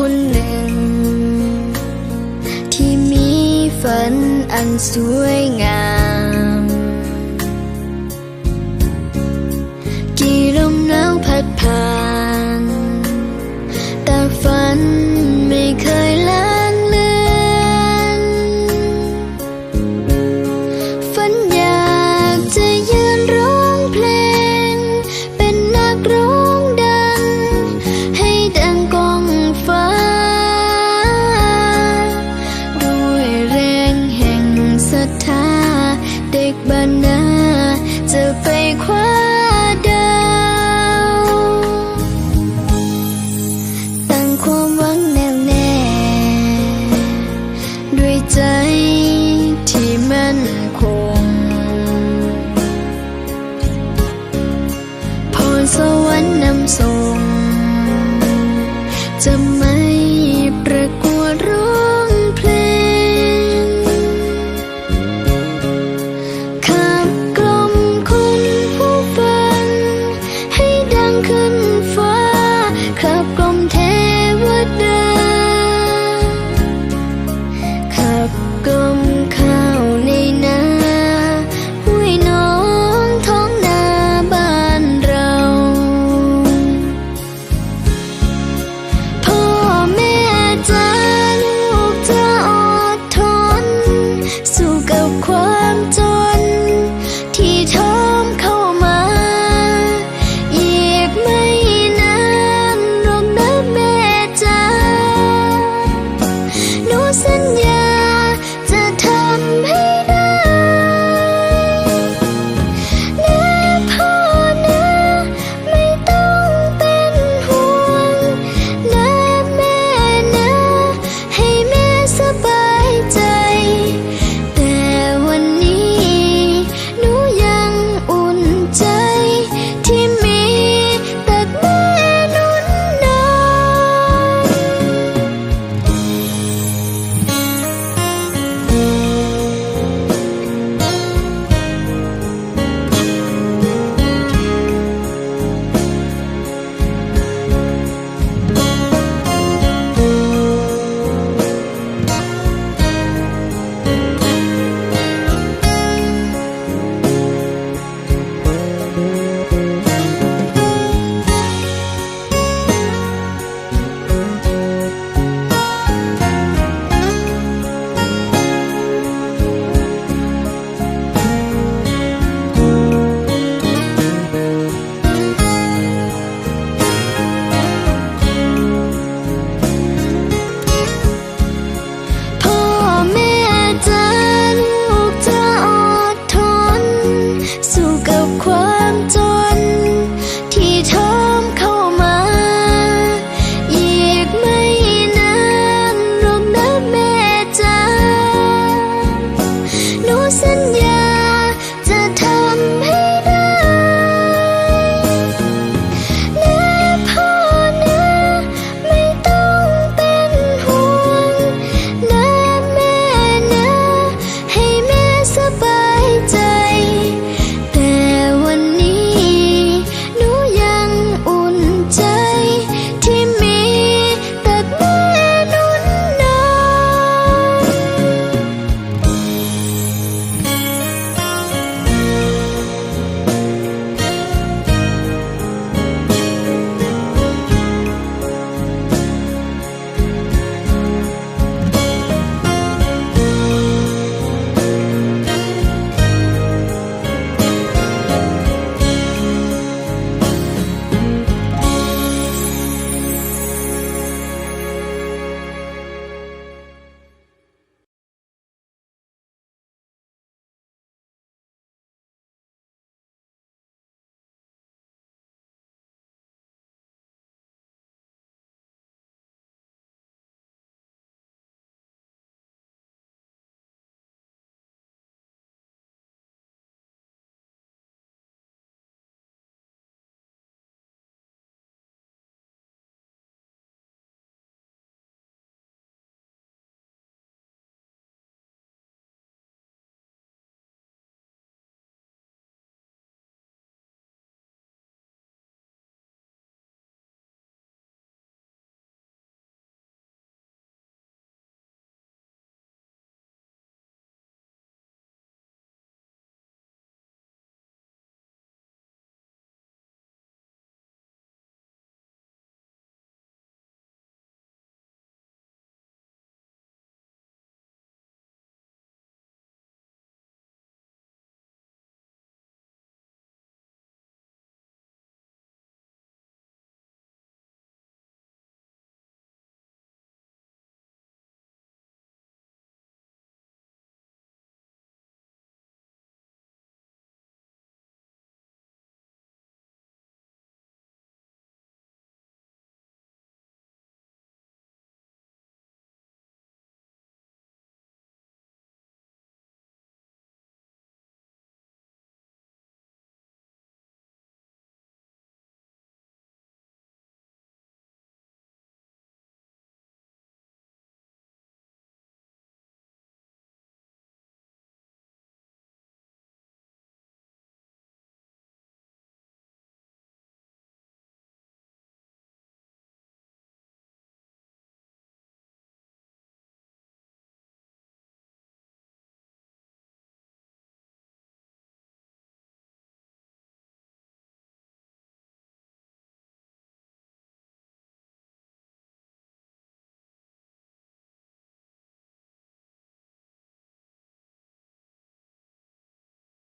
คนหนึ่งที่มีฝันอันสวยงามกี่ลมหนาวพัดผ่านแต่ฝันไม่เคยลางเลือนฝันอยากจะยืนร้องเพลงเป็นนักร้องดังให้ดังก้องฟ้าด้วยแรงแห่งศรัทธาเด็กบ้านนาจะไปคว้าดาวตั้งความหวังแน่วแน่ด้วยใจที่มั่นคงพรสวรรค์นำส่งจะไม่ประกวดร้องเพลงขับกล่อมคนผู้ฟังให้ดังขึ้นฟ้าขับกล่อมเทวดาขับกล่อมข้าวในนาห้วยน้องท้องนาบ้านเราพ่อแม่จ้าลูกจะอดทนสู้กับความจนที่โถมเข้ามาอีกไม่นานหรอกนะแม่จ้าหนูสัญญาจะทำให้ได้นะพ่อนะไม่ต้องเป็นห่วงนะแม่นะให้แม่สบายใจแต่วันนี้หนูยังอุ่นใจที่มีแต่แม่นุ่นนอนพ่อแม่จ้าลูกจะอดทนสู้กับความจนที่โถมเข้ามาอีกไม่นานหรอกนะแม่จ้าหนูสัญญ